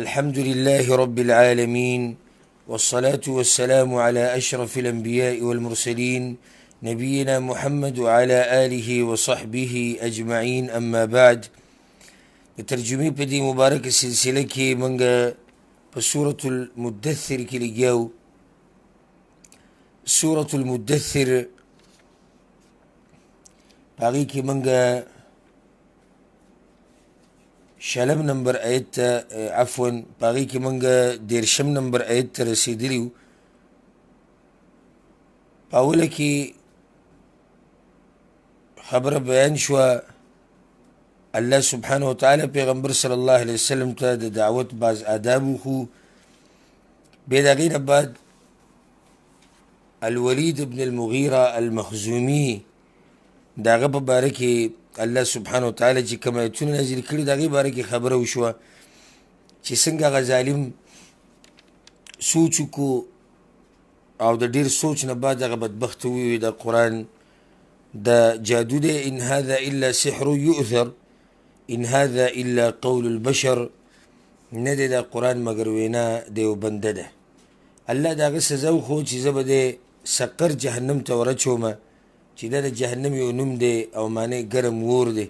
الحمد لله رب العالمين والصلاة والسلام على أشرف الأنبياء والمرسلين نبينا محمد وعلى آله وصحبه أجمعين. أما بعد، بترجمي بدي مبارك السلسلة كي منغا بسورة المدثر كي لجاو سورة المدثر باقي كي منغا شلم نمبر آيات عفوا باقي كي منغا ديرشم نمبر آيات رسيدليو باولا كي خبر بيان شوى الله سبحانه وتعالى پیغمبر صلى الله عليه وسلم تا دعوت باز آدابو خو بيداغين بعد الوليد بن المغيرة المخزومي داغه په باره کې الله سبحانه وتعالى چې کوم ایتونه نازل کړي داغه باره کې خبره وشوه چې څنګه غزالم سوچ کو او د ډیر سوچ نه بعد هغه بدبخت وي د قرآن د جادو دی. ان هذا الا سحر يؤثر ان هذا الا قول البشر، نه دی د قرآن مگر وینا دیو بنده ده. الله داغه سزا خو چې زه به د سقر جهنم ته ورچومه چې دا د جهنم یو نوم دی او معنی ګرم اور دی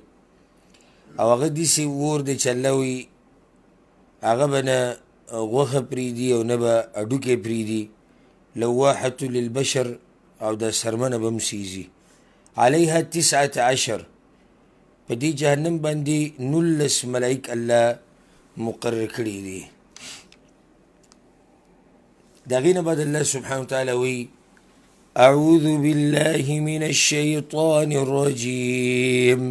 او هغه داسې اور دی چې الله وایي هغه به نه غوښه پرېږدي او نه به هډوکی پرېږدي. لواحة للبشر او دا سرمنه به هم سیزي. علیها 19 په دې جهنم باندې 19 ملائک الله مقرر کړي دي. د هغې نه بعد الله سبحانه وتعالی وایي أعوذ بالله من الشيطان الرجيم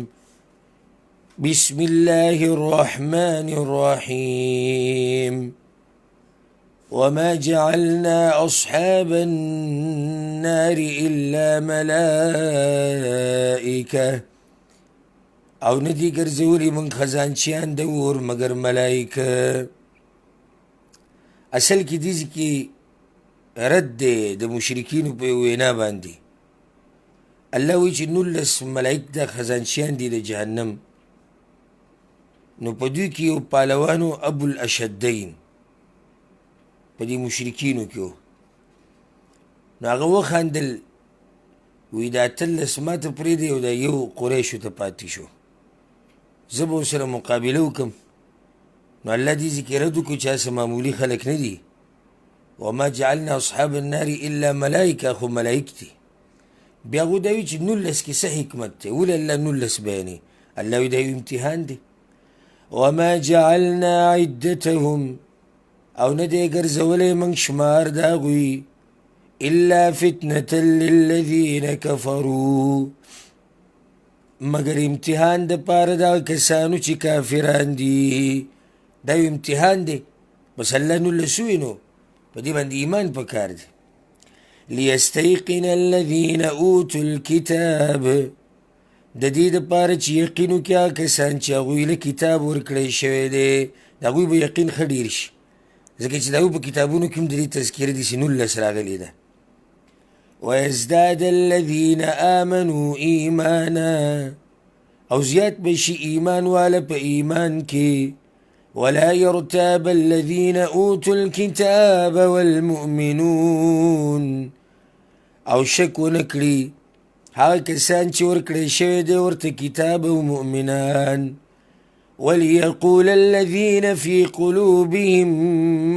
بسم الله الرحمن الرحيم وما جعلنا أصحاب النار إلا ملائكة او ندی ګرځولي من خزانچیان د اور مگر ملائکه. اصل کې دې کې رد دی د مشرکینو په وینا باندې. الله وایي چې 19 ملائک د خزانچیان دي د جهنم، نو په دوی کې یو پهلوانو ابو الاشدین په دې مشرکینو کې و. نو هغه وخندل وایي دا 13 ماته پرېږدی او دا یو قریشو ته پاتې شو، زه به ورسره مقابله وکړم. نو الله دې ذکر رد وکړو چې هسې معمولي خلک نه دي. وما جعلنا اصحاب النار الا ملائکه، خو ملائک دي. بیا هغوی دا وایي چې 19 کې څه حکمت دی؟ ولې الله 19 بیانوي؟ الله وایي دا یو امتحان دی. وما جعلنا عدتهم، او نه دی ګرځولی موږ شمار د هغوی الا فتنة للذین کفروا، مگر امتحان د پاره د کسانو چې کافران دي. دا یو امتحان دی، بس الله 19 ووایي نو په دې باندې ایمان پکار دی. لیستیقن الذین اوتوا الکتاب، د دې دپاره چې یقین وکړي هغه کسان چې هغوی له کتاب ورکړی شوی دی، د هغوی به یقین ښه ډېر شي، ځکه چې د هغوی په کتابونو کې هم د دې تذکره داسې 19 راغلې ده. ویزداد الذین آمنوا ایمانا، او زیات به شي ایمان واله په ایمان کې. ولا يرتاب الذين اوتوا الكتاب والمؤمنون، او شک ونکړي هغه کسان چې ورکړی شوی دی ورته کتاب او مؤمنان. وليقول الذين في قلوبهم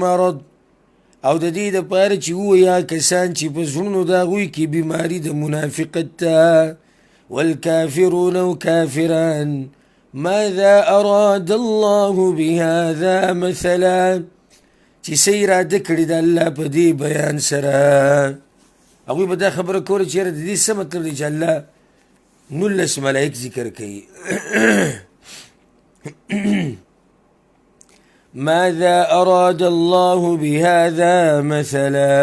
مرض، او د دې دپاره چې ووایي هغه کسان چې په زړونو د هغوی کې بیماري د منافقت ته. والکافرون او کافران ماذا اراد الله بهذا مثلا، چې څه اراده کړې ده الله په دې بیان سره. هغوی به دا خبره کوله چې یاره د دې څه مطلب دی چې الله 19 ملائک ذکر کوي. ماذا اراد الله بهذا مثلا،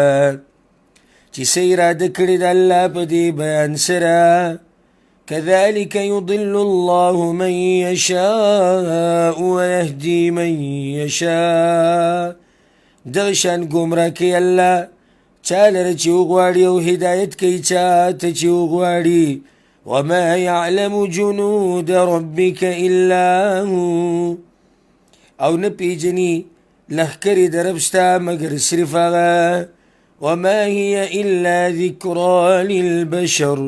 چې څه اراده کړې ده الله په دې بیان سره. كذلك يضل الله من يشاء ويهدي من يشاء، دغشان گمراه کوي الله چا لره چې وغواړي او هدایت کوي چا ته چې وغواړي. وما يعلم جنود ربك إلا هو، او نه پیجنی لخکری د رب ستا مگر صرف هغه وما هي الا ذکرا للبشر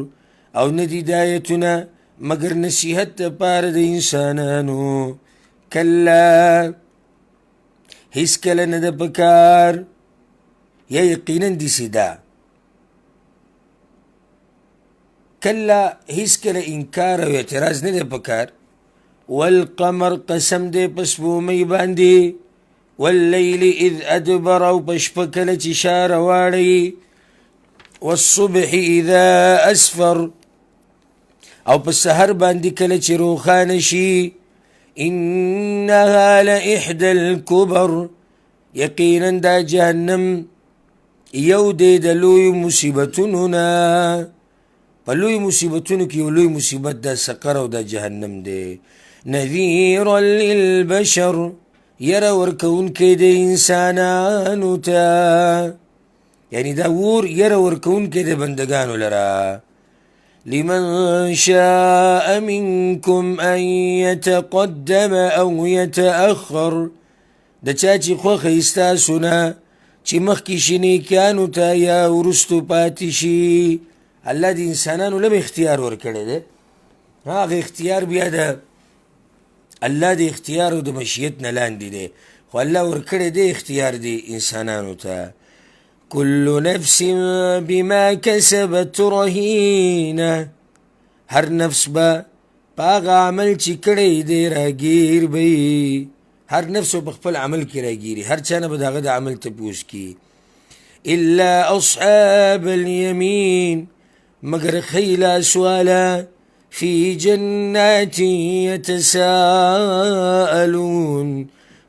او ندی دایتونه مگر نصیحت دپاره د انسانانو کلا هیڅ کله نه ده پکار یا یقینا داسې ده کلا هیڅ کله انکار او اعتراض نه ده پکار والقمر قسم دی په سپومۍ باندې واللیل اذ ادبر او په شپه کله چې شاره واړی والصبح اذا اسفر او په سحر باندې کله چې روښانه شي انها لاحدى الكبر یقینا دا جهنم یو دی د لوی مصیبتونو نه په لوی مصیبتونو کې یو لوی مصیبت دا سقر او دا جهنم دی نذیرا للبشر یره ورکوونکی د انسانانو ته یعنی دا ور یره ورکوونکی د بندگانو لره لمن شاء منكم ان يتقدم او يتأخر د چا چې خوښه ستاسو نه چې مخکې شي نیکانو ته یا وروستو پاتې شي الله د انسانانو لم اختیار ورکړی دی هغه اختیار بیا د الله د اختیار او د مشیت نه لاندې دی خو الله ورکړی دی اختیار دی انسانانو ته كل نفس بما كسبت رهينه هر نفس با پاغ عمل چې کړی دی راګیر بی هر نفس په خپل عمل کې راګیری هر چا نه به د هغه د عمل تپوس کی الا اصحاب اليمين مگر خیلا سوالا في جنات يتساءلون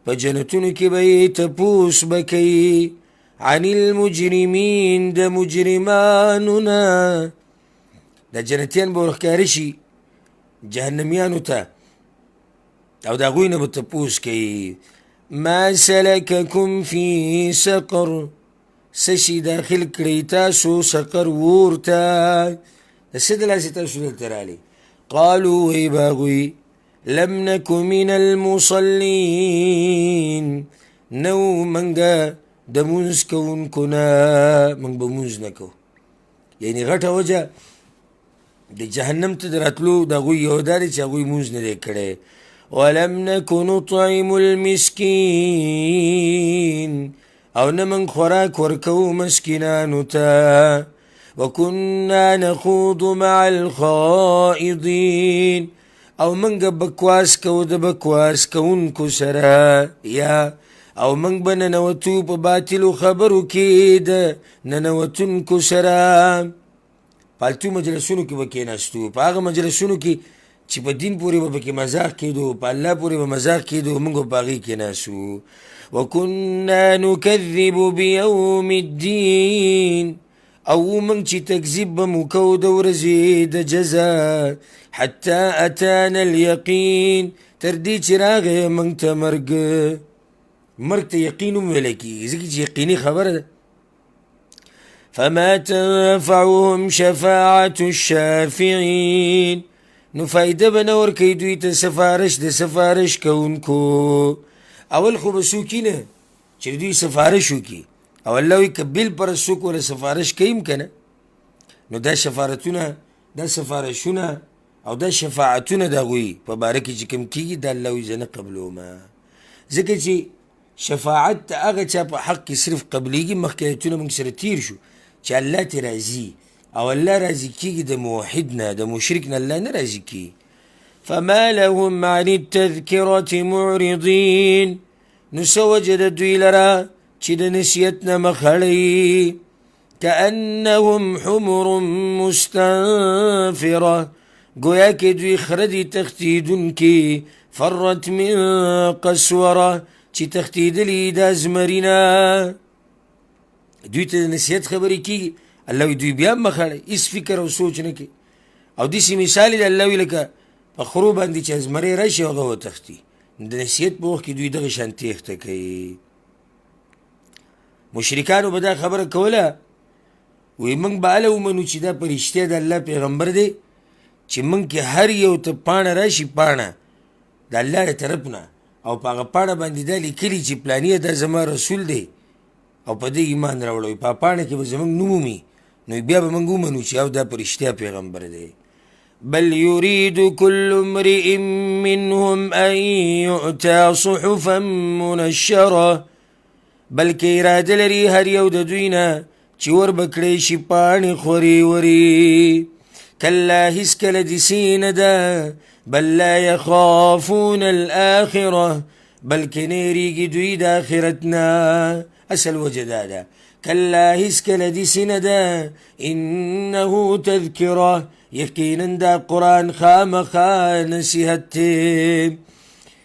فجنتون کې به تپوس بکی عن المجرمين د مجرماننا د جنتیان به ورښکاره شي جهنمیانو ته او د هغوی نه به تپوس کوي ما سلککم فی سقر څه شي داخل کړی تاسو سقر اور ته د څه د لاسې تاسو دلته راغلي قالوا وی به هغوی لم نک من المصلین نو منګه د مونځ کوونکو نه موږ به مونځ نه کوو یعنې غټه وجه د جهنم ته د راتلو د هغوی یو دا دی چې هغوی مونځ نه دی کړی ولم نک نطعم المسکین او نه موږ خوراک ورکوو مسکینانو ته وکنا نخوض مع الخائضین او موږ بکواس کوو د بکواس کوونکو سره یا او موږ به ننوتو په باطلو خبرو کې د ننوتونکو سره پالتو مجلسونو کې به کېناستو په هغه مجلسونو کې چې په دین پورې به پکې مذاق کېدو په الله پورې به مذاق کېدو موږ به په هغې کېناستو وکنا نکذب بیوم الدین او موږ چې تکذیب به مو کوو د ورځې د جزا حتی اتانا الیقین تر دې چې راغی موږ ته مرګ ته یقین هم ویلی کېږي ځکه چې یقیني خبره ده فما تنفعهم شفاعة الشافعین نو فایده به نه ورکوي دوی ته سفارش د سفارش کوونکو اول خو به څوک نه چې دوی سفارش وکړي او الله وایي که بل پر څوک وله سفارش کوي هم که نه نو دا شفارتونه دا سفارشونه او دا شفاعتونه د هغوی په باره کې چې کوم کېږي دا الله وایي زه نه قبلومه ځکه چې شفاعت د هغه چا په حق کې صرف قبلیږي مخکې ایتونه موږ سره تیر شو چې الله ته راځي او الله راضي کېږي د موحد نه د مشرک نه الله نه راضي کېږي فما لهم عن التذکرة معرضین نو څه وجه د دوی لره چې د نصیحت نه مخ اړوي کأنهم حمر مستنفره گویا کې دوی خره دي تښتېدونکي فرت من قسوره چې تښتېدلي د زمرینه دوی ته د نصیحت خبرې کېږي الله وي دوی بیا هم مخ اړوي هېڅ فکر او سوچ نه کوي او داسې مثال یې د الله وي لکه په خرو باندې چې زمری راشي هغه وتښتي د نصیحت په وخت کې دوی دغه شان تېښته کوي مشرکانو به دا خبره کوله وی موږ به هله ومنو چې دا په رښتیا د الله پیغمبر دی چې موږ کې هر یو ته پاڼه راشي پاڼه د الله له طرف نه او په هغه پاڼه باندې دا لیکلي چې پلانیه دا زما رسول دی او په دې ایمان راوړی په پاڼه کې به زموږ نوم ومي نو بیا به موږ ومنو چې او دا په رښتیا پیغمبر دی بل يريد كل امرئ منهم أن يؤتى صحفا منشرة بلکې اراده لري هر یو د دوی نه چې ور بکړی شي پاڼې خورې ورې کلا هیڅکله دسې نه ده بل لا يخافون الآخرة بلکې نه یریږي دوی د آخرت نه اصل وجه دا ده کلا هیڅکله دسې نه ده انه تذکره یقینا دا قرآن خامخا نصیحت دی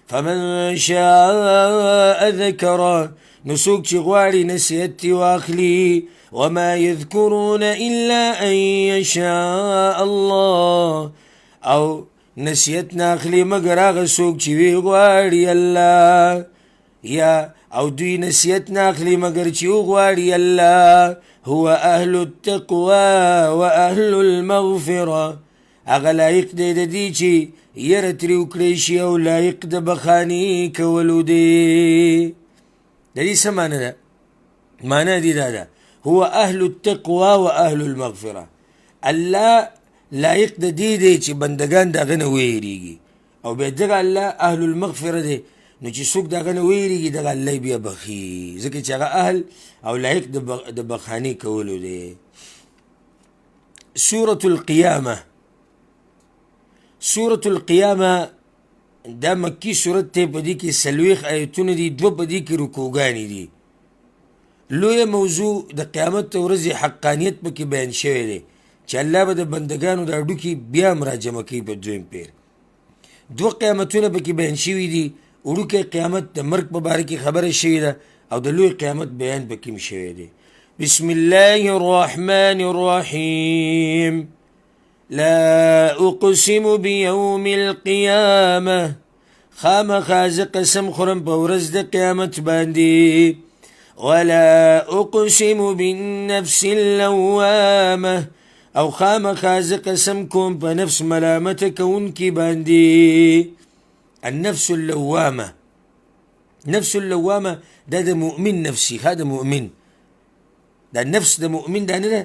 فمن شاء ذکره نو څوک چې غواړي نصیحت یې واخلي وما یذکرون الا ان یشاء الله او نصیحت نه اخلي مګر هغه څوک چې وی غواړي الله یا او دوی نصیحت نه اخلي مګر چې وغواړي الله هو اهل التقوى واهل المغفره هغه لایق دی د دې چې یره ترې وکړی شي او لایق د بخاني کولو دی د دې څه معنی ده معنی دې دا ده هو اهل التقوى واهل المغفره الله لایق د دې دی چې بندگان دغه نه ویریږي او بیا دغه الله اهل المغفره دی نو چې څوک دغه نه ویریږي دغه الله بیا بخي ځکه چې هغه اهل او لایق د بخاني کولو دی سورة القیامه سورة القیامه دا مکی سورت ته په دې کې سلويخ آیتونه دي دوه په دې کې رکوګانې دي لویه موضوع د قیامت ورځې حقانیت پکې بیان شوی دی چې الله به د بندگانو د اډوکي بیا مراجمه کوي په دویم پیر دوه قیامتونه پکې بیان شوي دي وړوکی قیامت د مرګ په باره کې خبره شوې ده او د لوی قیامت بیان پکې هم شوی دی بسم الله الرحمن الرحیم لا اقسم بيوم القيامة خامخا ز قسم خورم په ورځ د قیامت باندې ولا اقسم بالنفس اللوامة او خامخا ز قسم کوم په نفس ملامت کوونکي باندې النفس اللوامة نفس اللوامة دا د مؤمن نفسي هذا مؤمن دا النفس د مؤمن دا نه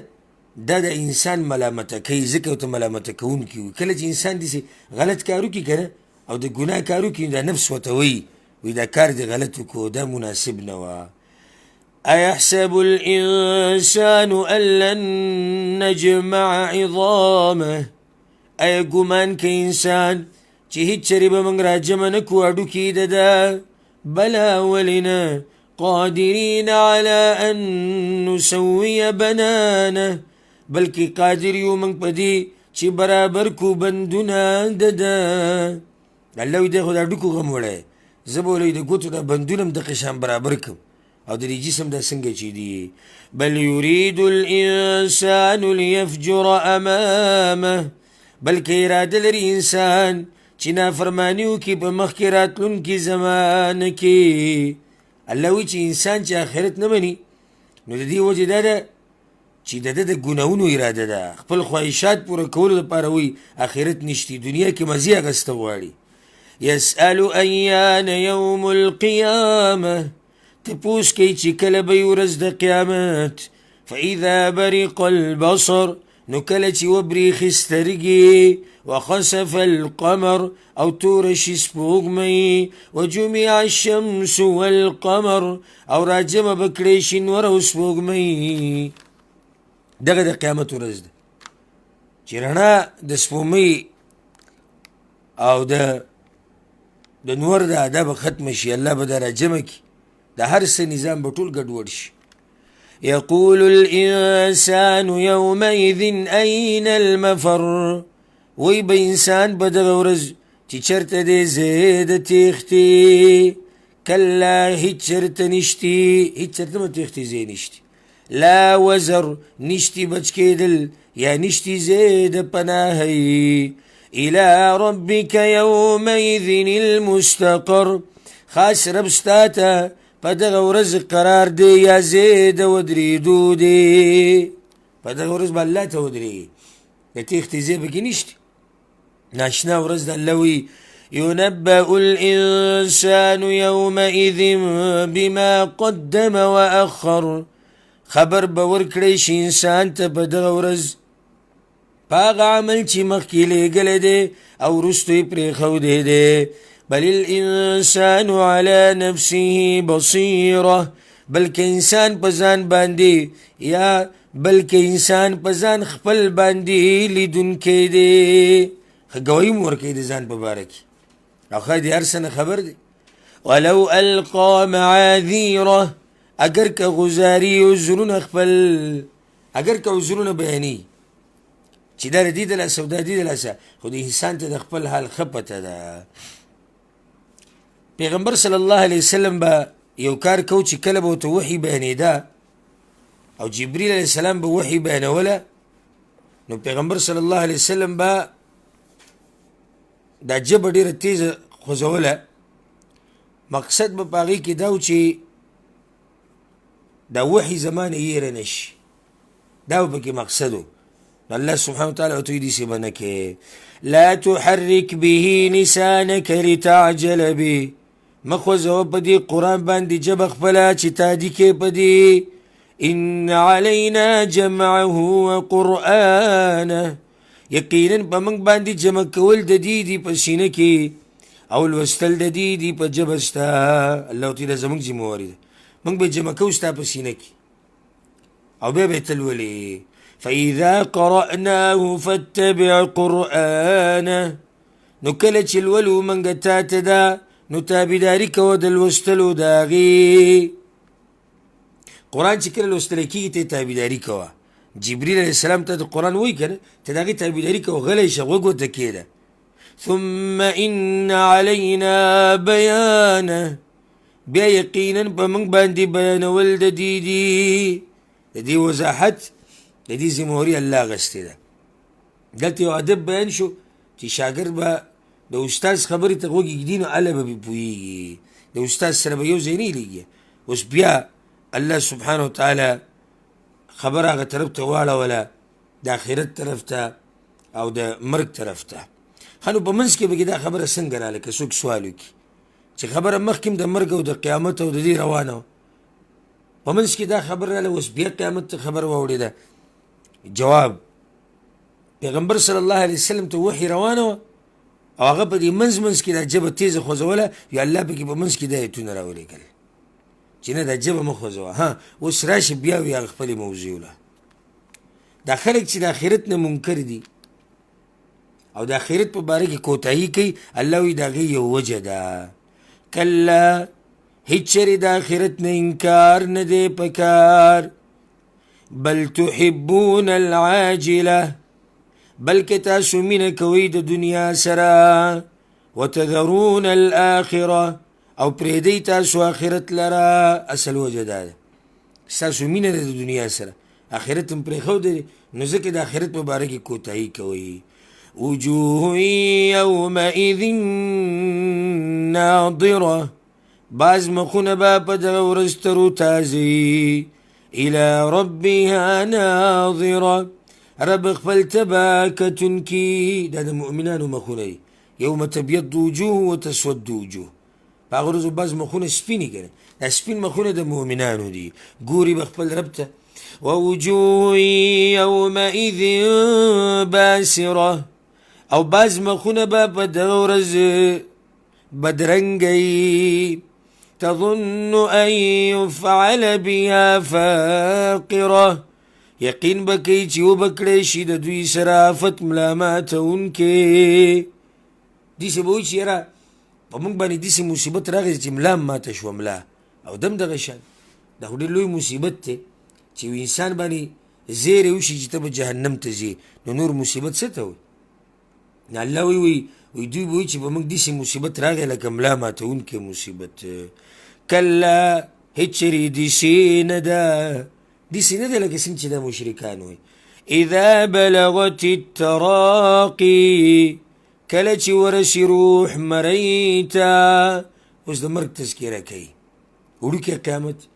دا د انسان ملامته کوي ځکه ورته ملامته کوونکی وي کله چې انسان داسې غلط کار وکړي که نه او د ګناه کار وکړي دا نفس ورته وایي دا کار دې غلط وکړو دا مناسب نه وه أيحسب الإنسان أن لن نجمع عظامه أي ګمان کوي انسان چې هیڅ چرې به موږ راجمع نه کړو هډوکي د ده بلا ولې قادرين على أن نسوي بنانه بلکې قادر یو موږ په دې چې برابر کو بندونه د ده الله وایي دی خو د هډوکو غم وړی زه به ولې د ګوتو دا بندونه هم دغه شان برابر کړم او د دې جسم دا څنګه چې دي بل يريد الإنسان ليفجر أمامه بلکې اراده لري انسان چې نافرماني وکړي په مخکې راتلونکي زمانه کې الله وی چې انسان چې آخرت نه مني نو د دې وجه دا ده چې د ده د ګناهونو اراده ده خپل خواهشات پوره کولو دپاره وی آخرت نشتی دنیا کې مزې اخیسته غواړي یسأل ایان یوم القیامه تپوس کوي چې کله به وي ورځ د قیامت فاذا برق البصر نو کله چې وبریښي سترګې وخسف القمر او تور شي سپوږمۍ وجمع الشمس والقمر او راجمع به کړی شي نور او سپوږمۍ دغه د قیامت ورځ ده چې رڼا د سپوږمۍ او د نور دا به ختمه شي الله به دا راجمع کړي د هر څه نظام به ټول ګډوډ شي يقول الإنسان يومئذ أين المفر وی به انسان به دغه ورځ چې چېرته دی ځای د تېښتې کله هېڅ چېرته نشتي هېڅ چېرته به تېښتې ځای نشتي لا وزر نشتي بچ کېدل یا نشتي ځای د پناهۍ إلى ربك يومئذ المستقر خاص رب ستا ته په دغه ورځ قرار دی یا ځای د ودرېدو دی په دغه ورځ به الله ته ودرېږي د تېښتې ځای پکې نشته ناشنا ورځ د الله وی ينبأ الإنسان يومئذ بما قدم وأخر خبر به ورکړی شي انسان ته په دغه ورځ په هغه عمل چې مخکې لېږلی دی او وروستو یې پرېښودی دی بل الانسان على نفسه بصیره بلکې انسان په ځان باندې یا بلکې انسان په ځان خپل باندې لیدونکی دی ګواهي مو ورکوي د ځان په باره کې او ښایي د هر څه نه خبر دی ولو القى معاذیره اگر که غزاري عذرونه خپل اگر که عذرونه بیاني چې دا د دې د لاسه او دا د دې د لاسه خو د انسان ته د خپل حال ښه پته ده پیغمبر صلی الله علیه وسلم به یو کار کو چې کله به ورته وحي بیانېده او جبریل علیه السلام به وحي بیانوله نو پیغمبر صلی الله علیه وسلم به دا جبه ډېره تیزه خوځوله مقصد به په هغې کې دا و چې دا وحي زمانه یېره نه شي دا به پکې مقصد و الله سبحانه وتعالى ورته وایي داسې به نه کې لا تحرک به لسانک لتعجل به مه خوځوه په دې قرآن باندې ژبه خپله چې تادي کې په دې ان علینا جمعه وقرآنه یقینا په موږ باندې جمع کول د دې دي په سینه کې او لوستل د دې دي په ژبه ستا الله تعالی زموږ ذمهواري ده موږ به جمع کوو ستا په سینه کې او بیا به یې تلولې فإذا قرأناه فاتبع قرآنه نو کله چې لولو موږ تا ته ده نو تابعداري کوه د لوستلو د هغې قرآن چې کله لوستلی کېږي ته یې تابعداري کوه جبریل علیه السلام ته د قرآن وایي که نه ته د هغې تابعداري کوه غلی شه غوږ ورته کښېږده ثم إن علينا بیانه بیا یقینا په موږ باندې بیانول د دې دي د دې وضاحت د دې ذمهواري الله اخیستې ده دلته یو ادب بیان شو چې شاګرد به د استاد خبرې ته غوږ ږدي نو هله به پوهېږي د استاد سره به یو ځای نه لېږي اوس بیا الله سبحانه وتعالی خبر هغه طرف ته واړوله د آخرت طرف ته او د مرګ طرف ته ښه نو په منځ کې به دا خبره څنګه راله که څوک سوال وکړي چې خبره مخکې د مرګ او د قیامت او د دې روانه وه په منځ کې دا خبر راله اوس بیا قیامت ته خبر واوړېده جواب پیغمبر صلی الله علیه وسلم ته وحي روانه وه او هغه په دې منځ منځ کې دا ژبه تیزه خوځوله یا الله پکې په منځ کې دا ایتونه راولېږل چې نه دا ژبه مه خوځوه ها اوس راشي بیا وي هغه خپلې موضوع له دا خلک چې د آخرت نه منکر دي او د آخرت په باره کې کوتاهي کوي الله وایي د هغې یو وجه ده کله هیڅ چېرې د آخرت نه انکار نه دی پکار بل تحبون العاجله بلکې تاسو مینه کوئ د دنیا سره وتذرون الاخره او پرېږدئ تاسو آخرت لره اصل وجه دا ده ستاسو مینه ده د دنیا سره آخرت هم پرېښودی نو ځکه د آخرت په باره کې کوتاهي کوئ وجوه یومئذ ناظره بعض مخونه به په دغه ورځ تروتازي الى ربها ناظره رب خپل ته به کتونکي دا د مؤمنانو مخونه دي یوم تبیض وجوه وتسود وجوه په هغه ورځو بعض مخونه سپینې که نه دا سپین مخونه د مؤمنانو دي ګوري به خپل رب ته ووجوه یومئذ باسره او بعض مخونه به په دغه ورځ بدرنګی تظن ان يفعل بها فاقره یقین به کوي چې وبکړی شي د دوی سره آفت ملاماتونکې داسې به وایي چې یاره په موږ باندې داسې مصیبت راغی چې ملا ماته شوه ملا او دم دغه شان دا خو ډېر لوی مصیبت دی چې یو انسان باندې زیری وشي چې ته به جهنم ته ځې نو نور مصیبت څه ته وایي نو الله وایي دوی به وایي چې په موږ داسې مصیبت راغی لکه ملا ماتونکی مصیبت کله هېڅ چېرې داسې نه ده داسې نه ده لکه څنګه چې دا مشرکان وایي اذا بلغت التراقي کله چې ورسي روح مرۍ ته اوس د مرګ تذکیره کوي وړوکی قیامت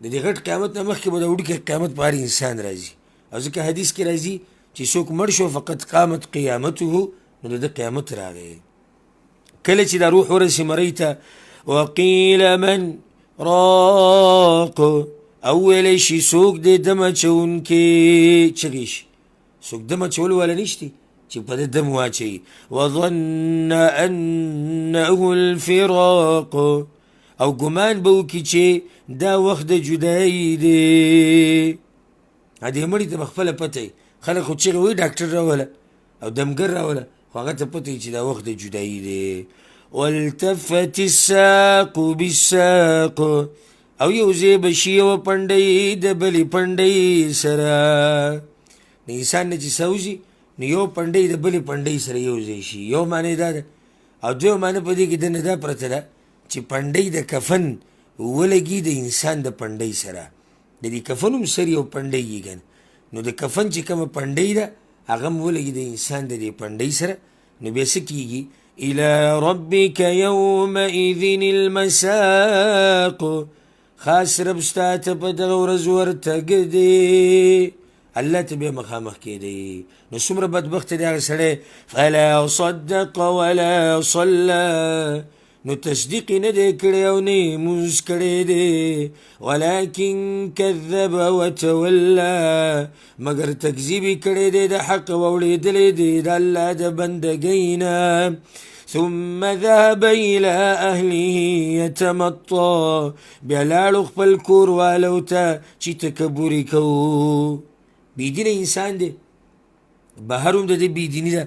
د دې غټ قیامت نه مخکې به د وړوکی قیامت په هر انسان راځي او ځکه حدیث کې راځي چې څوک مړ شو فقط قامت قیامته نو د ده قیامت راغی کله چې دا روح ورسي مرۍ ته وقیل من راق او ویلی شي څوک دی دم اچونکي چغې شي څوک دم اچولو والا نشتی چې په ده دم واچوي وظن انه الفراق او ګمان به وکړي چې دا وخت د جدایي دی دې مړي ته به خپله پته وي خلک خو چغې وایي ډاکټر راوله او دمګر راوله خو هغه ته پته وي چې دا وخت د جدایي دی والتفت الساق بالساق او یو ځای به شي یوه پنډۍ د بلې پنډۍ سره د انسان نه چې سوځي نو یو پنډۍ د بلې پنډۍ سره یو ځای شي یو معنی دا ده او دویمه معنی په دې کې دنه دا پرته ده چې پنډۍ د کفن ولګي د انسان د پنډۍ سره د دې کفن هم سر یو پنډۍ وي که نو د کفن چې کومه پنډۍ ده هغه هم ولګي د انسان د دې پنډۍ سره نو بیا څه کېږي الى ربك يومئذ المساق خاص رب ستا ته په دغه ورځ ورتګ دی الله ته بیا مخامخ کېدی نو څومره بدبخته دی هغه سړی فلا صدق ولا صلى نو تصدیق یې نه دی کړی او نه یې مونځ کړی دی ولکن کذب وتولى مګر تکذیب یې کړی دی د حق واوړېدلی دی د الله د بندګۍ نه ثم ذهب الى اهله يتمطى بیا لاړو خپل کور والو ته چې تکبري کوو بېدینه انسان دی بهر هم د دې بېدیني ده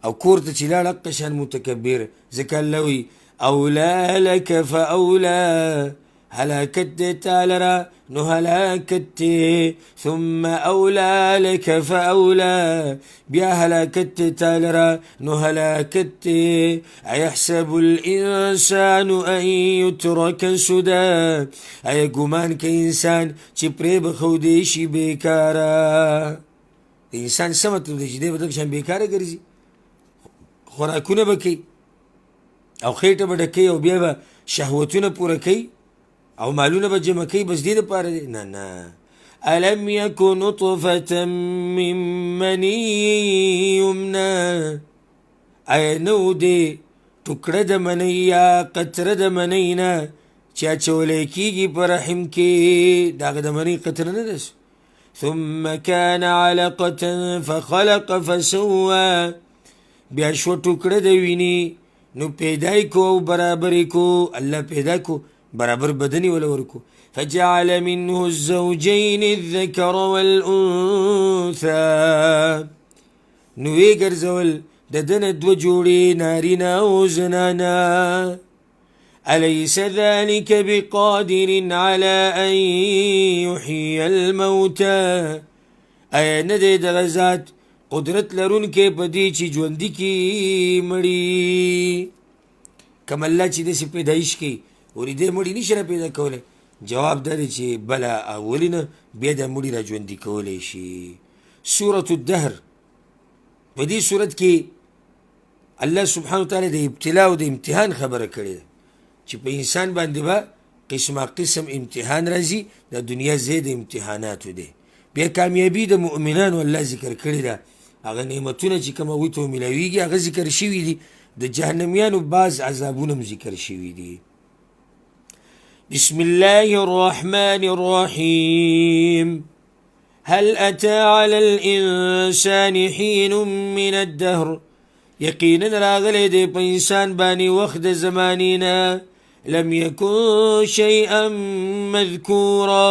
او کور ته چې لاړ حقه شان متکبر ځکه الله وایي اولا لك فاولا هلاکت دی تا لره نو هلاکت دی ثم اولا لك فاولا بیا هلاکت دی تا لره نو هلاکت دی ایحسب الانسان ان یترک سدى ایا ګمان که انسان چې پرې بښودی شي بیکاره د انسان څه مطلب دی چې دی به دغه شان بیکاره ګرځي خوراکونه به کوي او خیټه به ډکوي او بیا به شهوتونه پوره کوي او مالونه به جمع کوي بس دې دپاره دی نه نه الم یک نطفة من منی یمنی ایا نه و دی ټوکړه د منۍ یا قطره د منۍ نه چې اچولی کېږي په رحم کې د هغه د منۍ قطره نه ده ثم كان علقة فخلق فسوى بیا شو ټوکړه د وینې نو پیدا کو او برابر کو الله پیدا کو برابر بدنی ولا ورکو فجعل منه الزوجين الذكر والانثى نو یې ګرځول د دنه دوه جوړې نارینه او زنانه أليس ذلك بقادر على أن يحيي الموتى ایا نه دی دغه ذات قدرت لرونکی په دې چې ژوندي کي مړي کوم الله چې داسې پیدایش کوي ولې دې مړي نشي را پیدا کولی جواب دا دی چې بله اولې نه بیا دا مړي را ژوندي کولی شي سورة الدهر په دې صورت کې الله سبحانه وتعالی د ابتلا او د امتحان خبره کړې ده چې په انسان باندې به قسمه قسم امتحان راځي د دنیا ځای د امتحاناتو دی بیا کامیابي د مؤمنانو الله ذکر کړې ده هغه نعمتونه چې کوم هغوی ته میلاویږي هغه ذکر شوي دي د جهنمیانو بعض عذابونه هم ذکر شوي دي بسم الله الرحمن الرحيم هل أتى على الإنسان حين من الدهر يقينا راغلی دی په انسان باندې وخت د زمانینا لم يكن شيئا مذكورا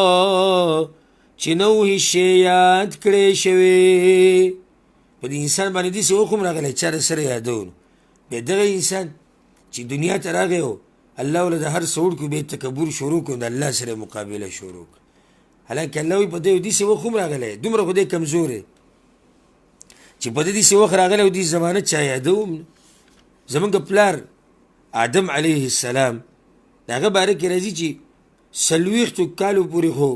چې نو هیڅ شی یاد کړی شوی په دې انسان باندې داسې وخت هم راغلی چا سره یادونه بیا دغه انسان چې دنیا ته راغی و الله وله د هر څه وړکو بیا تکبر شروع کړو د الله سره مقابله شروع کړو حالانکه الله وایي په دې داسې وخت هم راغلی دومره خو دی کمزور دی چې په دې وخت راغلی او دې زمانه چا یادوم زمونږ پلار آدم علیه السلام د هغه باره کې راځي چې 40 کالو پورې خو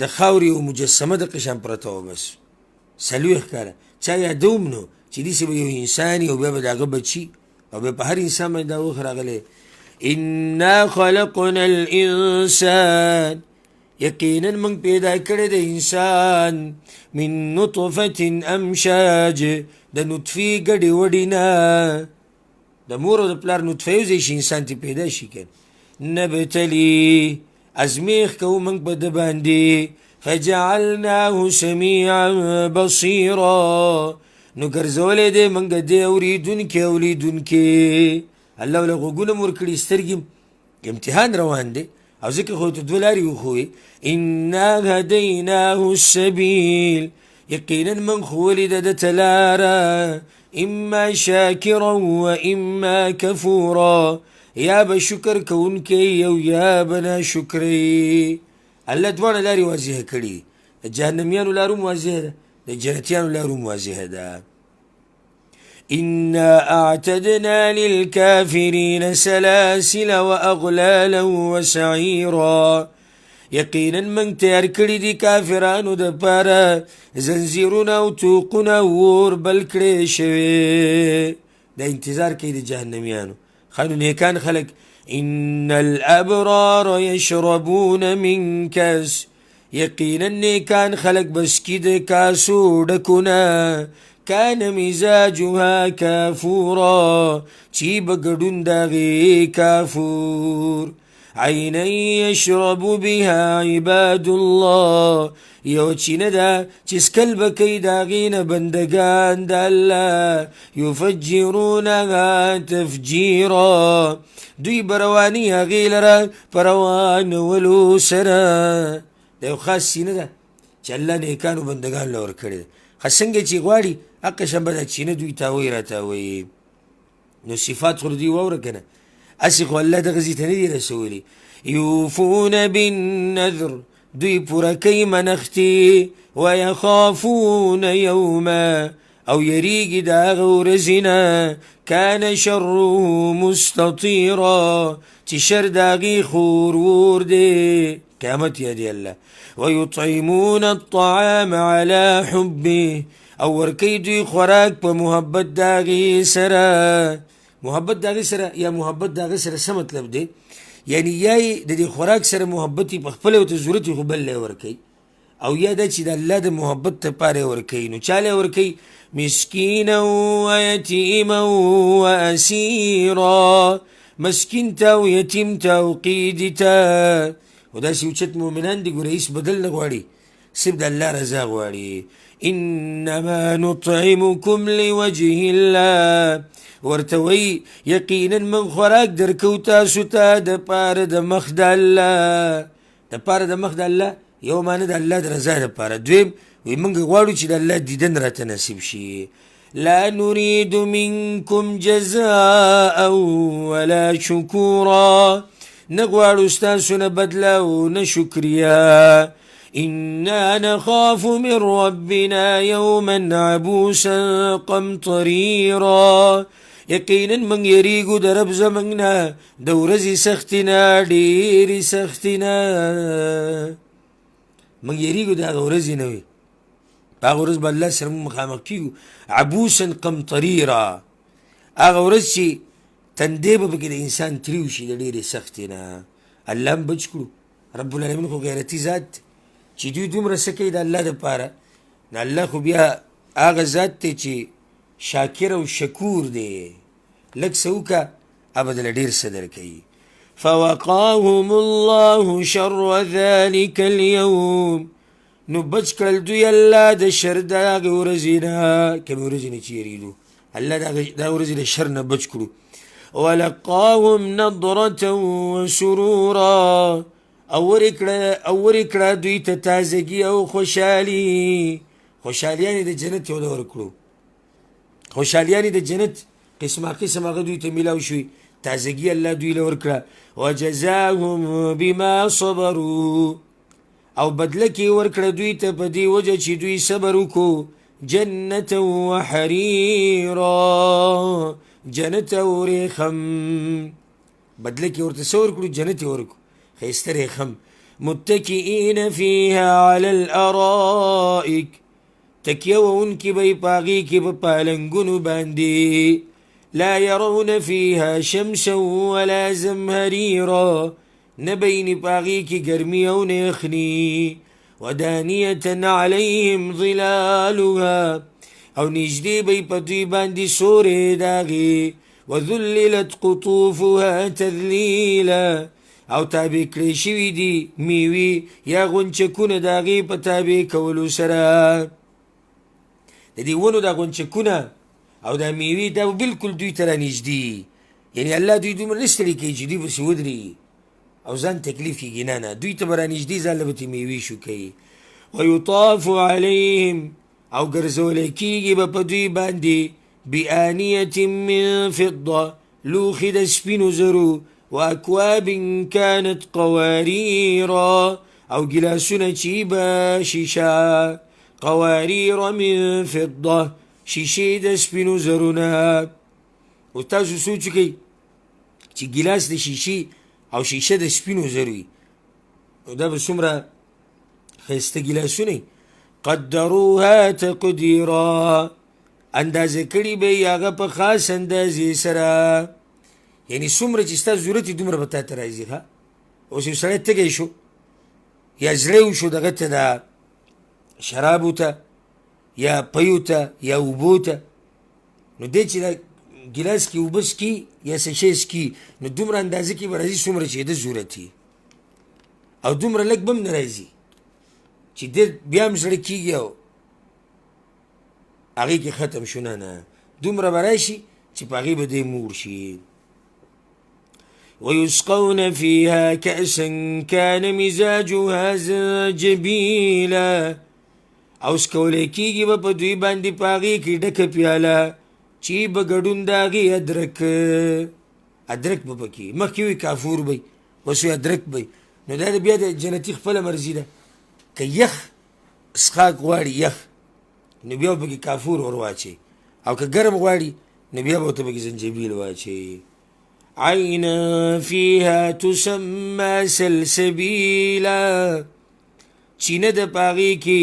د خاورې او مجسمه د قشان پرته وه بس 40 کاله چا یادوم نو چې داسې به یو انسان او بیا به د هغه بچي او بیا په هر انسان باندې دا وخت راغلی انا خلقنا الانسان یقینا من پیدا کړی د انسان من نطفة امشاج د نطفې ګډې وډې نه د مور او د پلار نطفه یو ځای شي انسان ترې پیدا شي که نبتلي ازمیخ کوو موږ په ده باندې فجعلناه سمیعا بصیرا نو ګرځولی دی موږ دې اوریدونکي الله وله غوږونه مو ورکړي سترګې امتحان روان دی او ځکه خو ته دوه لارې وښوې انا هدیناه السبیل یقینا من ښوولې ده ده ته لاره اما شاکرا و اما کفورا یا به شکر کوونکی او یا به ناشکری الله دواړه لارې واضحه کړي د جهنمیانو لارو هم واضحه ده د جنتیانو لارو هم واضحه ده إنا أعتدنا للكافرين سلاسل وأغلالا وسعيرا یقینا من تیار کړي دي کافرانو دپاره زنځیرونه او توقونه اور بل کړی شوي دا انتظار کوي د جهنمیانو خانو نیکان خلق إن الأبرار يشربون من كاس یقینا نیکان خلق بسکی د کاسو ډکونه كان مزاجها كافورا چی بگڑون داغی کافور عینا یشرب بها عباد الله یو چینه دا چسکل بکی داغین بندگان دا اللہ یفجرونها تفجیرا دوی بروانی اغیل را پروان ولو سرا دا یو خاص سینه دا چه اللہ نیکانو بندگان لور کرده خسنگه چی غواړي اقا شنبه دا چینه دوی تاوی را تاوی نو صفات خور دوی ووره کنه اسی خو الله دا غزی تنه دی رسولی یوفون بالنذر دوی پورا کئی منختی ویخافون یوما او یریگی دا غورزنا کان شره مستطیرا چی شر داغی خورور دی قیامت یادی اللہ ويطعمون الطعام على حبه او ورکی دوی خوراک په محبت داغی سره محبت داغی سره یا محبت داغی سره څه مطلب دی یعنی یای د دې خوراک سره محبت په خپل او ته ضرورت خو بل ورکی او یا د چې د الله د محبت ته پاره ورکی نو چاله ورکی مسکینا و یتیما و اسیرا مسکین تا او یتیم تا او قید تا و دا سی اوچت مومنان دی گو رئیس بدل نغواری سب دا اللہ رضا غواری انما نطعمکم لوجه اللہ ورتوی یقینا من خوراک در کوتاسو تا دا پار دا مخ دا اللہ دا پار دا مخ دا اللہ یو معنی دا اللہ دا رضا دا پار دویم وی منگ غوارو چی دا اللہ دیدن را تناسب شی لا نريد منكم جزاء ولا شكورا نغوار استاسنا بدلا ونشكريا إنا نخاف من ربنا يوما عبوسا قمطريرا يقينا من يريق درب زمنا دورزي سختنا ديري سختنا من يريق دا دورزي نوي باغورز بالله سرم مخامق کیو عبوسا قمطريرا اغورز چی تندیبه بکی دا انسان تریوشی دا دیر سختی نا اللہ هم بچ کرو رب العالمین خو غیرتی ذات چی دوی دوم رسکی دا اللہ دا پارا نا اللہ خو بیا آغا ذات تی چی شاکر و شکور دی لگ سوکا ابدل دیر صدر کئی فوقاهم الله شر ذلك اليوم نو بچ کرل دوی اللہ دا شر دا غورزینا کمی ورزینا چی یریدو اللہ دا ورزینا شر نا بچ کرو ولقاهم نضرة وسرورا اورکڑا دوی تتازگی او خوشالی خوشالیانی دا جنت یو دا ورکڑو خوشالیانی دا جنت قسم قسم آغا دوی تا ملاو شوی تازگی اللہ دوی لورکڑا وجزاهم بما صبروا او بدلکی ورکڑا دوی تا پدی وجه چی دوی صبرو کو جنت وحریرا جنت او ریخم بدلکی ورته سور کړو جنت ورکو خیسته ریخم متکئین فیها علی الارائک تکیوونکی بی پاغی کی بپالنگونو باندی لا يرون فيها شمسا ولا زمهريرا نبين باغيك گرميون يخني ودانية عليهم ظلالها او نجدي بي پتوی باندی سوره داغي وذللت قطوفها تذلیلا او تابع کړی شوي دي میوې یا غونچکونه د هغې په تابع کولو سره. د دې ونو دا غونچکونه او دا میوې دا بلکل دوی ته رانږدې، یعنې الله دوی دومره نه ستړي کوي چې دوی پسې ودرېږي او ځان تکلیف کېږي، نه نه، دوی ته به رانږدې ځان له به ترې میوې شو کوي. ویطاف علیهم او ګرځولی کېږي به په دوی باندې بآنیة من فضة لوښي د سپینو زرو واکواب كانت قواريرا او ګلاسونه چې به شیشه، قواریر من فضة شیشې د سپینو زرونه. او تاسو سوچ کوئ چې ګلاس د شیشې او شیشه د سپینو زرو وي، او دا به څومره ښایسته ګلاسونه. قدروها تقدیرا اندازه کړي به یې هغه په خاص اندازې سره، یعنې څومره چې ستا ضرورت یې دومره به تا ته راځي. ښه اوس یو سړی تږی شو یا زړی وشو دغه ته د شرابو ته یا پیو ته یا اوبو ته، نو دی چې دا ګلاس کې اوبه څکي یا څه شی څکي نو دومره اندازه کې به راځي څومره چې د ضرورت وي، او دومره لږ به هم نه راځي چې دی بیا هم زړه کېږي او هغې کې ختم شو، نه نه، دومره به راشي چې په هغې به دی موړ شي. ويسقون فيها كأسا كان مزاجها زنجبيلا او سکولی کېږي به په دوی باندې په هغې کې ډکه پیاله چې به ګډون د هغې ادرک به پکې، مخکې وي کافور به اوس وي ادرک به، نو دا بیا د جنتي خپله مرضي ده. که یخ څښاک غواړي یخ نو بیا به پکې کافور ور واچوي، او که ګرم غواړي نو بیا به ورته پکې زنجبیل واچوي. عینا فیها تسمى سلسبیلا چینه د په هغې کې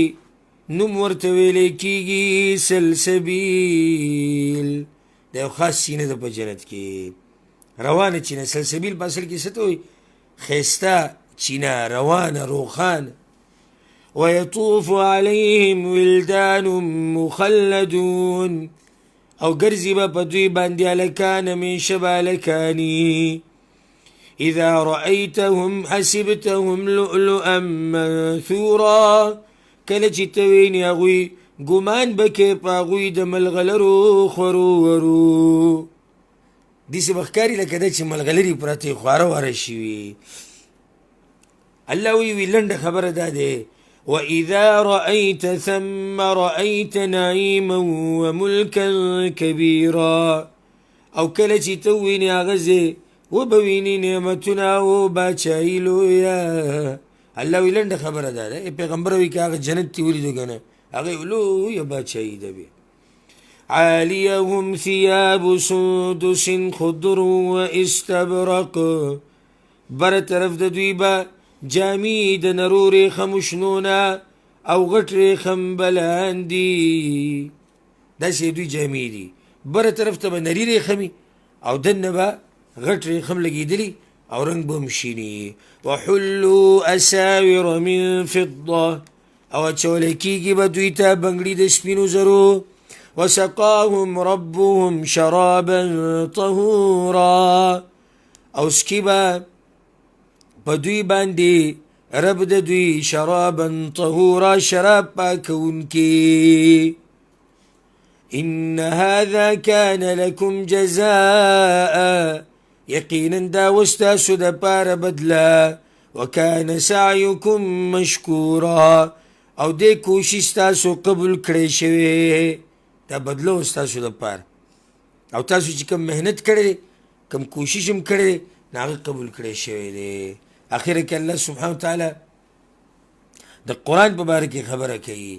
نوم ورته ویلی کېږي سلسبیل، د یو خاص چینه ده په جنت کې، روانه چینه. سلسبیل په اصل کې څه ته وایي؟ ښایسته چینه، روانه، روښانه. ويطوف عليهم ولدان مخلدون او ګرځي به په دوی باندې هلکان همیشه به هلکاني. اذا رأيتهم حسبتهم لؤلؤا منثورا کله چې ته وینې هغوی ګمان به کوې په هغوی د ملغلرو خورو ورو، داسې به ښکاري لکه ده چې ملغلرې پرتې خواره واره شوي. الله وی لنډه خبره دا دی وإذا رأيت ثم رأيت نعيما وملكا كبيرا او کله چې ته وینې هغه ځای وبه وینې نعمتونه او باچایي لویه. الله وی لنډه خبره ده ده پیغمبر وی که هغه جنت تی ولیدو که نه هغه لویه باچایي ده بیا. عاليهم ثياب سندس خضر واستبرق بر طرف د دوی به جامې د نرو ریخمو شنونه او غټ ریخم بلان دي، داسې دوی جامې دي، بره طرف ته به نري ریخمي او دننه به غټ ریخم لګېدلي او رنګ به هم شیني. وحلوا اساور من فضه او اچولی کېږي به دوی ته بنګړي د سپینو زرو. وسقاهم ربهم شرابا طهورا او سکي به په دوی باندې رب د دوی شرابا طهورا شراب پاکونکي. ان هذا كان لكم جزاء یقینا دا وستاسو د پاره بدله. وكان سعيكم مشکورا او دې کوشش تاسو قبول کړی شوی، دا بدله وستاسو د پاره، او تاسو چې کوم محنت کړی کوم کوشش هم کړی نو هغه قبول کړی شوی دی. اخر کې الله سبحانه وتعالی د قرآن په باره کې خبره کوي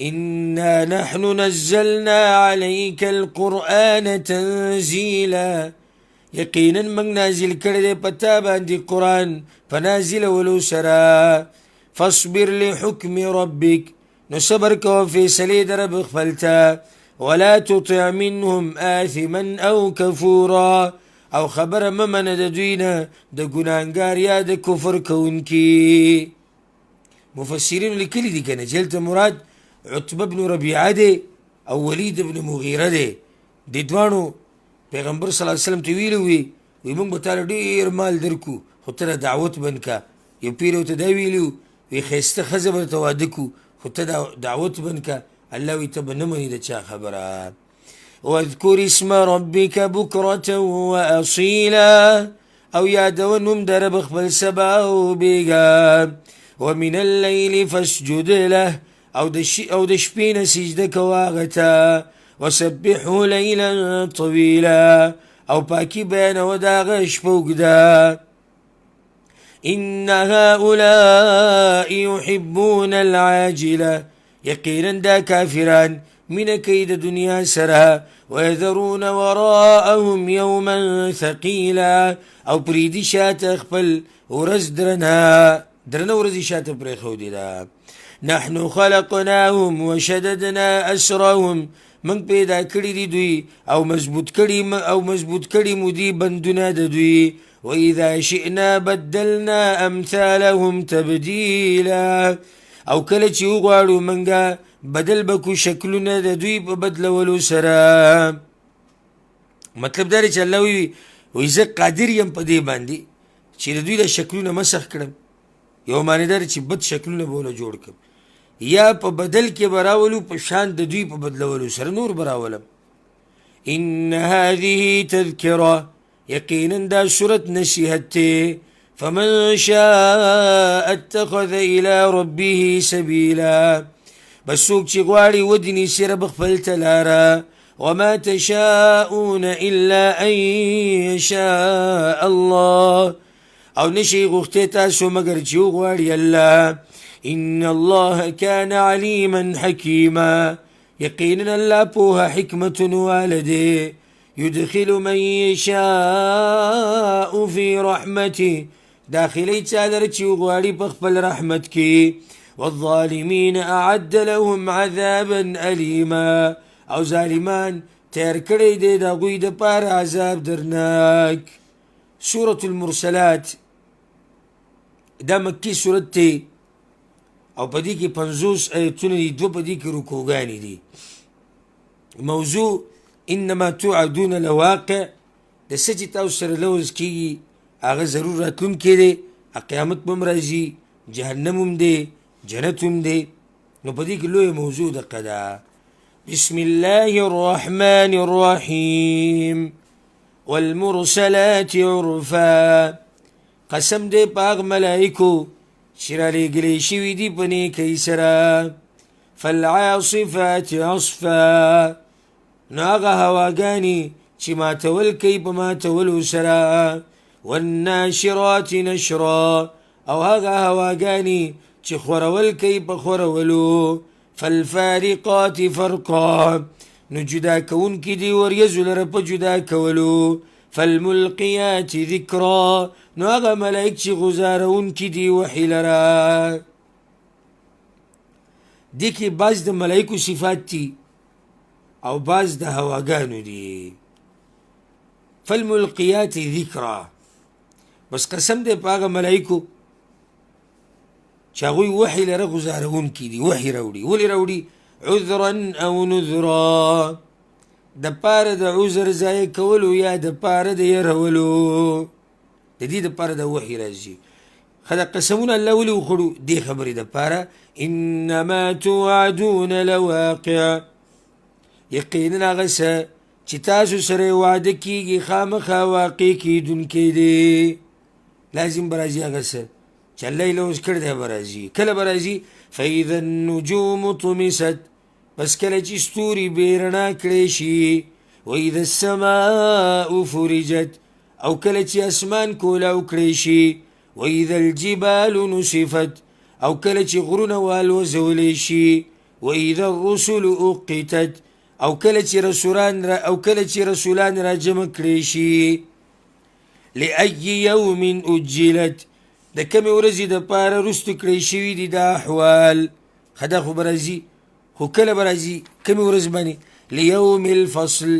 انا نحن نزلنا عليك القرآن تنزيلا یقینا موږ نازل کړی دی په تا باندې قرآن په نازلولو سره. فاصبر لحکم ربک نو صبر کوه فیصلې د رب خپل ته. ولا تطع منهم آثما او کفورا او خبره مه منه د دوی نه د ګناهګار یا د کفر کوونکي. مفسرین لیکلي دي که نه چې هلته مراد عتبه بن ربیعه دی او ولید بن مغیره دی. دې دواړو پیغمبر صلی الله علیه وسلم ته ویلي وي موږ به تاله ډېر مال درکو خو ته دعوت بند کا. یو پیر ورته دا ویلي وي ښایسته ښځه به درته واده کړو خو ته دعوت بند کا. الله وایي ته به نه منې د چا خبره. واذکر اسم ربک بکرة واصیلا او یادوه نوم د رب خپل سبا او بیګا. ومن اللیل فاسجد له او د شپې نه سجده کوه هغه ته. وسبحه لیلا طویلا او پاکي بیانوه د هغه شپه اوږده. ان هؤلاء يحبون العاجله یقینا دا کافران مینه کوي د دنیا سره. ويذرون وراءهم يوما ثقيلا او پریدي شاته خپل ورځ درنه ورځ شاته پرېښودې ده. نحن خلقناهم وشددنا اسرهم من پیدا کړي دي دوی او مضبوط کړي مو دي بندونه د دوی. واذا شئنا بدلنا امثالهم تبديلا او کله چې وغواړو منګه بدل بکو شکلونه د دوی په بدلولو سره. مطلب دا دی چې الله وایي زه قادر یم په دې باندې چې د دوی د شکلونه مسخ کړم. یو معنی دا چې بد شکلونه به ونه جوړ کړم یا په بدل کې به راولو په شان د دوی په بدلولو سره نور به راولم. ان هذه تذکره یقینا دا صورت نصیحت دی. فمن شاء اتخذ الى ربه سبیلا بس څوک چې غواړي ودیني سي رب خپل ته لاره. وما تشاءون الا ان يشاء الله او نشي غوښتې تاسو مګر چې وغواړي الله. ان الله كان عليما حكيما یقینا الله پوهه حکمت والده. يدخل من يشاء في رحمته داخلي چالر چې وغواړي په خپل رحمت کې. والظالمين اعد لهم عذابا اليما او ظالمان تیار کړی دی د هغوی دپاره عذاب درناک. سورة المرسلات دا مکی صورت دی او په دې کې 50 آیتونه دي. 2 په دې کې رکوګانې دي. موضوع انما توعدون لواقع د څه چې تاسو سره لوز کېږي هغه ضرور راتلونکی دی. قیامت به هم راځي، جهنم هم دی، جنت هم دی. نو په دې کې لویه موضوع دقه ده. بسم الله الرحمن الرحیم والمرسلات عرفا قسم دی په هغه ملایکو چې رالیږلې شوي دي په نیکۍ سره. فالعاصفات عصفا نو هغه هواګانې چې ماتول کوي په ماتولو سره. والناشرات نشرا او هغه هواګانې چې خورول کوي په خورولو. فالفارقات فرقا نو جدا کوونکي دي وریځو لره په جدا کولو. فالملقیات ذکرا نو هغه ملائک چې غزارونکي دي وحی لره. دې کې بعض د ملائکو صفات دي او بعض د هواګانو دي. فالملقیات ذکرا بس قسم دی په هغه ملائکو چې هغوی وحی لره غزارونکي دي. وحی راوړي ولې راوړي؟ عذرا او نذرا د پاره د عذر ضایع کولو یا د پاره د یرولو. د دې د پاره د وحی راځي. خدا قسمونه الله ولې وخوړو دې خبرې د پاره. انما توعدون لواقع یقینا هغه څه چې تاسو سره وعده کېږي خامخا واقع کېدونکی دی. لازم به راځي هغه څه چې الله یې لوز کړی دی به راځي. کله به راځي؟ فاذا النجوم طمست بس کله چې ستوري بې رڼا کړی شي. واذا السماء فرجت او کله چې اسمان کولاو کړی شي. واذا الجبال نصفت او کله چې غرونه والوزولی شي. واذا الرسل اقتت او کله چې رسولان را جمع کړی شي. لأي يوم اجلت د کمې ورځې دپاره رستو کړی شوي دي دا احوال. خدا خو به راځي خو کله به راځي کمې ورځ باندې؟ لیوم الفصل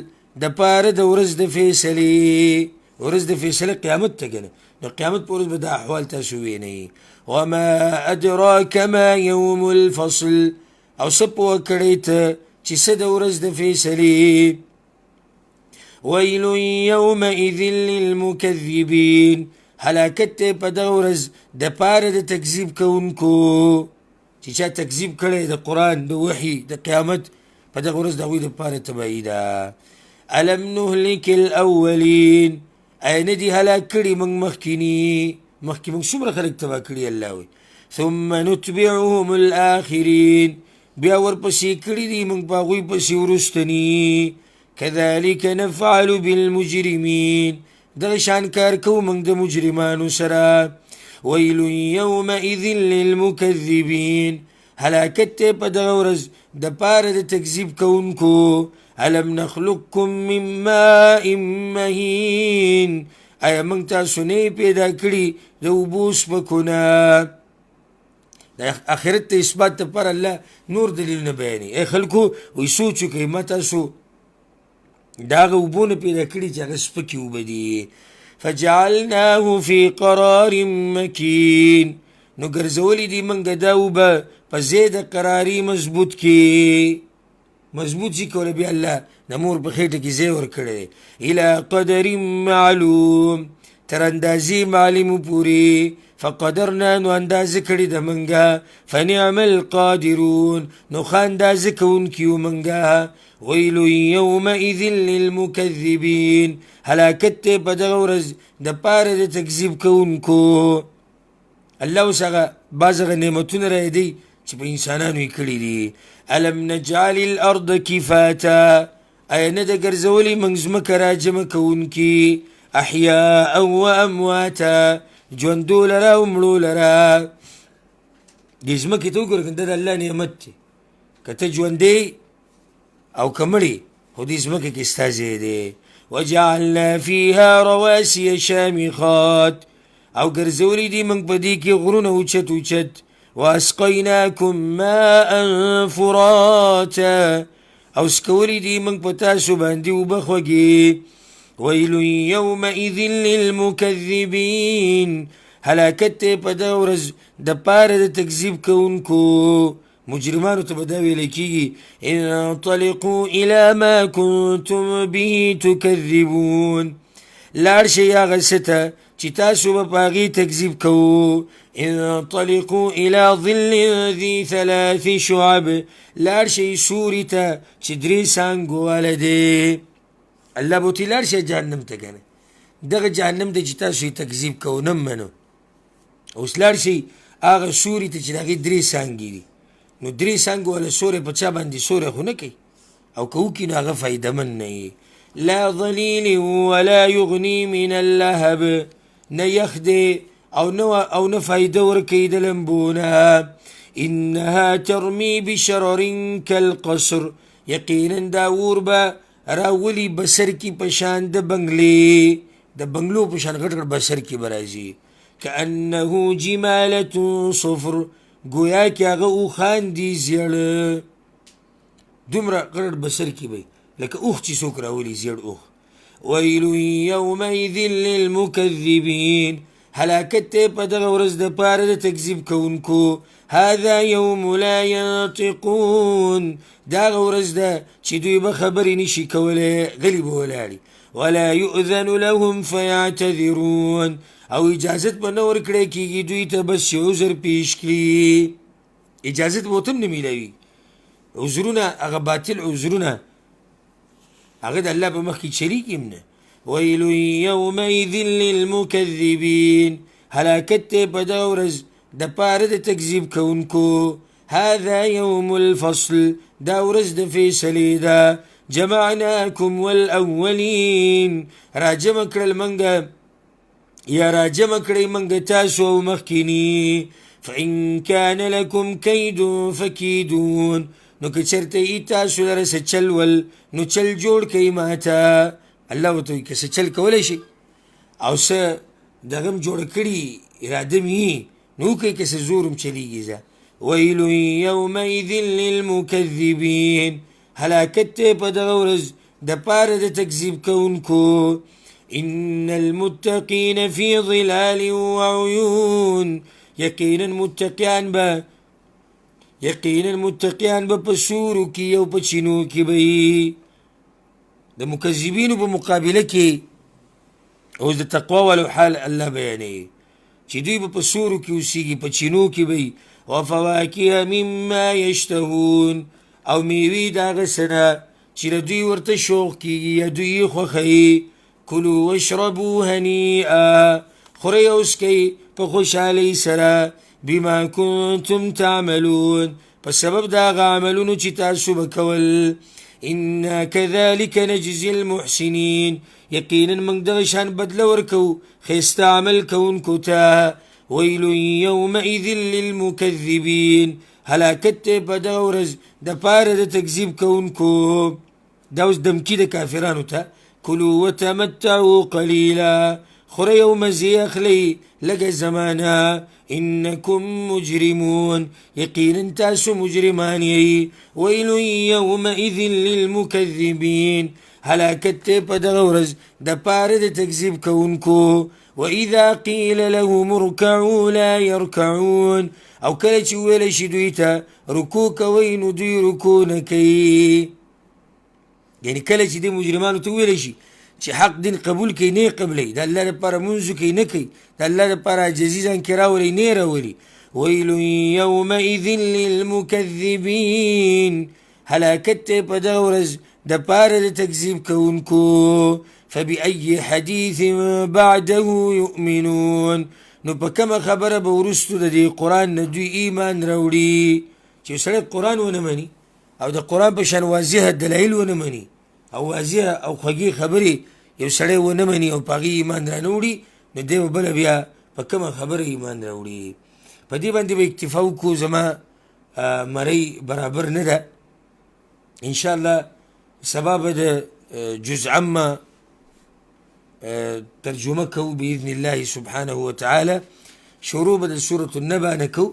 دپاره د ورځ د فیصلې. ورځ د فیصله قیامت ته کنه. نو قیامت په ورځ به دا احوال تاسو وینئ. وما ادراک ما یوم الفصل او څه پوه کړی ته چې څه د ورځ د فیصلې. ويل يومئذ للمكذبين هلاکت ته په دغه ورځ د پاره د تکذیب کوونکو چې چا تکذیب کړی د قرآن د وحي د قیامت په دغه ورځ د هغوی دپاره تباهي ده الم نهلک الاولین ای نه دي هلاک کړي موږ مخکې موږ څومره خلک تباه کړي الله وایي ثم نتبعهم الاخرین بیا ورپسې کړي دي موږ په هغوی پسې وروستني كذلك نفعل بالمجرمين دغه شان کار کوو موږ د مجرمانو سره ویل یومئذ للمکذبین هلاکت ته په دغه ورځ د پاره د تکذیب کوونکو الم نخلقکم من ماء مهین آیا موږ تاسو نه پیدا کړي د اوبو سپکونه د آخرت ته اثبات دپاره الله نور دلیلونه بیانوي ای خلکو وایي سوچ وکړئ ما تاسو د هغه اوبو نه پیدا کړي چې هغه سپکې اوبه دي فجعلناه في قرار مکین نو ګرځولي دي موږ دا اوبه په ځای د قراري مضبوط کې مضبوط شي کوله بیا الله د مور په خېټه کې ځای ورکړی الى قدر معلوم تر اندازې معلومو پورې فقدرنا نو اندازه کړي د منګه فنعم القادرون نو ښه اندازه کوونکي یو منګه ویل یومئذ للمکذبین هلاکت ته په دغه ورځ د پاره د تکذیب کوونکو الله اوس هغه بعض هغه نعمتونه رایدي چې په انسانانو یې کړي دي الم نجعل الارض کفاتا آیا نه ده ګرځولې موږ ځمکه راجمع کوونکي احیاء و امواتا ژوندو لره او مړو لره دې ځمکې ته وګوره دا د الله نعمت دی که ته ژوندی او که مړې خو دې ځمکه کې ستا ځای دی وجعلنا فيها رواسي شامخات او ګرځولي دي موږ په دې کې غرونه اوچت اوچت واسقیناکم ماء فراتا او سکولی دي موږ په تاسو باندې اوبه خوږې ویل یومئذ للمکذبین هلاکت ته په دغه ورځ د پاره د تکذیب کوونکو مجرمانو ته به دا ویلی کېږي انطلقوا الى ما کنتم به تکذبون لاړ شئ هغه څه ته چې تاسو به په هغې تکذیب کوو انطلقوا الى ظل ذي ثلاث شعب لاړ شئ سوري ته چې درې څانګو واله دی الله به ورته لاړ شئ جهنم ته کنه دغه جهنم ته چې تاسو یې تکذیب کوو نه منو اوس لاړ شئ هغه سوري ته چې د هغې درې څانګې دي نو درې څانګو واله سوری په چا باندې سوری خو نه کوي او که وکړي نو هغه فایدهمند نه وي لا ظلیل ولا یغني من اللهب نه یخ دی او نه فایده ورکوي د لمبونه انها ترمي بشرر کالقصر یقینا دا اور به راولي بسر کې په شان د بنګلو په شان غټ غټ بسر کې به راځي کانه جمالة صفر گویا کې هغه اوښان دي زیړه دومره غټ بسر کې به لکه اوښ چې څوک راولي زیړ اوښ ویل یومئذ للمکذبین هلاکت ته په دغه ورځ د پاره د تکذیب کوونکو هذا یوم لا ینطقون دا هغه ورځ ده چې دوی به خبرې نشي کولی غلي به ولاړي ولا یؤذن لهم فیعتذرون او اجازت به نه ورکړی کېږي دوی ته بس چې عذر پیش کړي اجازت به ورته هم نه میلاوي عذرونه هغه باطل عذرونه هغه د الله په مخ کې شریک هم نه ویل یومئذ للمکذبین هلاکت ته په دغه ورځ د پاره د تکذیب کوونکو هذا یوم الفصل دا ورځ د فیصلې ده جمعناکم والاولین راجمع کړل منګه یا راجمع کړئ منګه تاسو او مخکیني فإن كان لكم كيد فكيدون نو که چرته ای تاسو لره څه چل ول نو چل جوړ کړئ ماته الله ورته وایي که څه چل کولی شي او څه دغه م جوړه کړي اراده مې وي نو وکړئ که څه زور م چلیږي زه ویل یومئذ للمکذبین هلاکت ته په دغه ورځ د پاره د تکذیب کوونکو ان المتقین فی ظلال وعیون یقینا متقیان به په سورو کې او په چینو کې به د مکذبینو په مقابله کې اوس د تقوا والو حال الله بیانوي چې دوی به په سورو کې اوسېږي، په چینو کې به وفواکه مما یشتهون، او میوې د هغه څه نه چې د دوی ورته شوق کېږي یا دوی یې خوښوي. کلوا واشربوا هنیئا، خورئ او څښئ په خوشحالۍ سره، بما کنتم تعملون، په سبب د هغه عملونو چې تاسو به کول. انا کذلک نجزي المحسنین، یقینا موږ دغه شان بدله ورکوو ښایسته عمل کوونکو ته. ویل یومئذ للمکذبین، هلاکت دی په دغه ورځ دپاره د تکذیب کوونکو. دا اوس دمکي د کافرانو ته. کلوا وتمتعوا قلیلا، خورئ او مزې اخلئ لږه زمانه. انکم مجرمون، یقینا تاسو مجرمان یئ. ویل یومئذ للمکذبین، هلاکت دی په دغه ورځ دپاره د تکذیب کوونکو. واذا قیل لهم ارکعوا لا یرکعون، او کله چې وویلی شي دوی ته رکوع کوئ نو دوی رکوع نه کوي. یعنې کله چې دې مجرمانو ته وویلی شي چې حق دین قبول کوي نه یې قبلوي، د الله دپاره مونځ کوي نه کوي، د الله دپاره عاجزي ځان کې راولئ نه یې راولي. ویل یومئذ للمکذبین، هلاکت دی په دغه ورځ دپاره د تکذیب کوونکو. فبأي حديث بعده يؤمنون، نو په کومه خبره به وروستو د دې قرآن نه دوی ایمان راوړي. چې یو سړی قرآن ونه مني او د قرآن په شان واضحه دلایل ونه مني او واضحه او خوږې خبرې یو سړی ونه مني او په هغې ایمان را نه وړي، نو دی به بله بیا په کومه خبره ایمان راوړي. په دې باندې به اکتفا وکړو، زما مرۍ برابر نه ده. انشاءالله سبا به د جزء عامه ترجمه کو باذن الله سبحانه وتعالى. شروع به د سورة النبأ نه کو،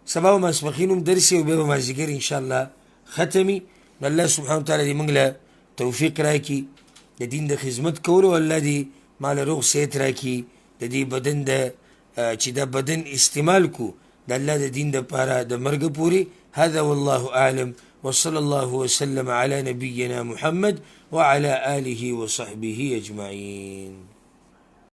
سبا به ماسپښین هم درسي او بیا به مازدیګر انشاءالله ختمي. نو الله سبحانه وتعالی دې موږ له توفیق راکړي د دین د خدمت کولو، الله دې ما له روغ صحت راکړي، د دې بدن د چې دا بدن استعمال کو د الله د دین دپاره د مرګه پورې. هذا والله اعلم، وصلى الله وسلم على نبينا محمد وعلى آله وصحبه أجمعين.